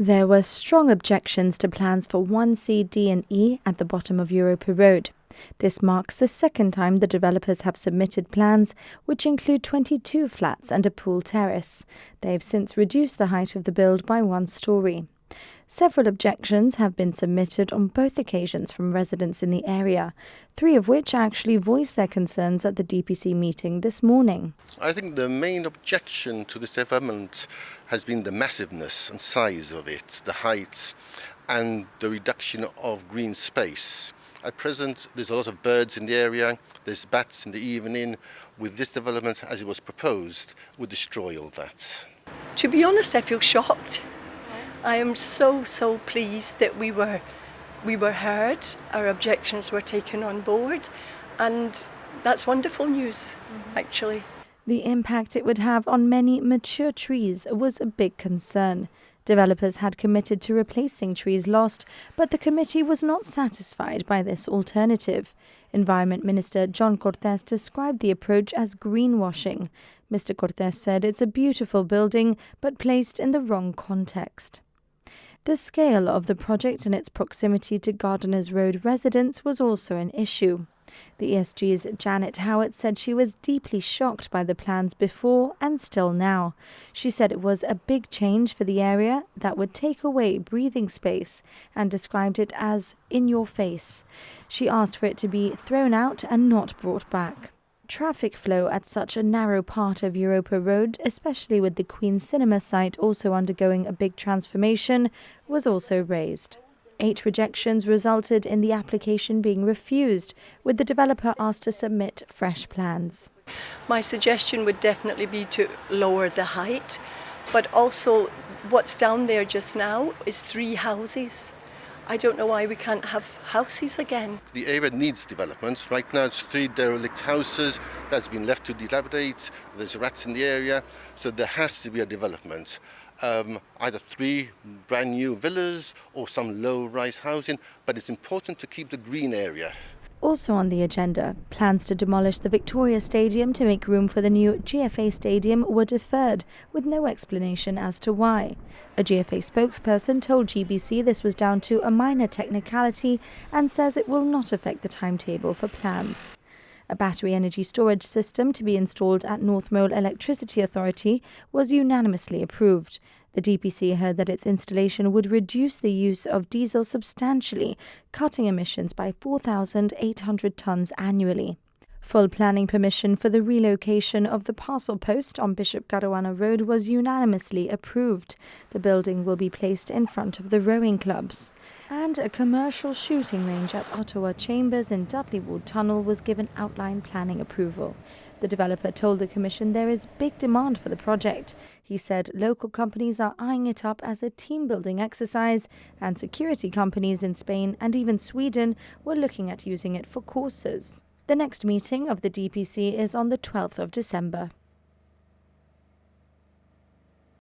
There were strong objections to plans for 1C, D and E at the bottom of Europa Road. This marks the second time the developers have submitted plans, which include 22 flats and a pool terrace. They've since reduced the height of the build by 1 story. Several objections have been submitted on both occasions from residents in the area, 3 of which actually voiced their concerns at the DPC meeting this morning. I think the main objection to this development has been the massiveness and size of it, the height and the reduction of green space. At present, there's a lot of birds in the area, there's bats in the evening. With this development, as it was proposed, would destroy all that. To be honest, I feel shocked. I am so pleased that we were heard, our objections were taken on board, and that's wonderful news, actually. The impact it would have on many mature trees was a big concern. Developers had committed to replacing trees lost, but the committee was not satisfied by this alternative. Environment Minister John Cortes described the approach as greenwashing. Mr. Cortes said it's a beautiful building, but placed in the wrong context. The scale of the project and its proximity to Gardeners Road residents was also an issue. The ESG's Janet Howard said she was deeply shocked by the plans before and still now. She said it was a big change for the area that would take away breathing space and described it as in your face. She asked for it to be thrown out and not brought back. Traffic flow at such a narrow part of Europa Road, especially with the Queen Cinema site also undergoing a big transformation, was also raised. 8 rejections resulted in the application being refused, with the developer asked to submit fresh plans. My suggestion would definitely be to lower the height, but also what's down there just now is 3 houses. I don't know why we can't have houses again. The area needs development. Right now it's 3 derelict houses that's been left to dilapidate. There's rats in the area, so there has to be a development. Either 3 brand new villas or some low-rise housing, but it's important to keep the green area. Also on the agenda, plans to demolish the Victoria Stadium to make room for the new GFA Stadium were deferred, with no explanation as to why. A GFA spokesperson told GBC this was down to a minor technicality and says it will not affect the timetable for plans. A battery energy storage system to be installed at North Mole Electricity Authority was unanimously approved. The DPC heard that its installation would reduce the use of diesel substantially, cutting emissions by 4,800 tonnes annually. Full planning permission for the relocation of the parcel post on Bishop Caruana Road was unanimously approved. The building will be placed in front of the rowing clubs. And a commercial shooting range at Ottawa Chambers in Dudley Ward Tunnel was given outline planning approval. The developer told the Commission there is big demand for the project. He said local companies are eyeing it up as a team-building exercise, and security companies in Spain and even Sweden were looking at using it for courses. The next meeting of the DPC is on the 12th of December.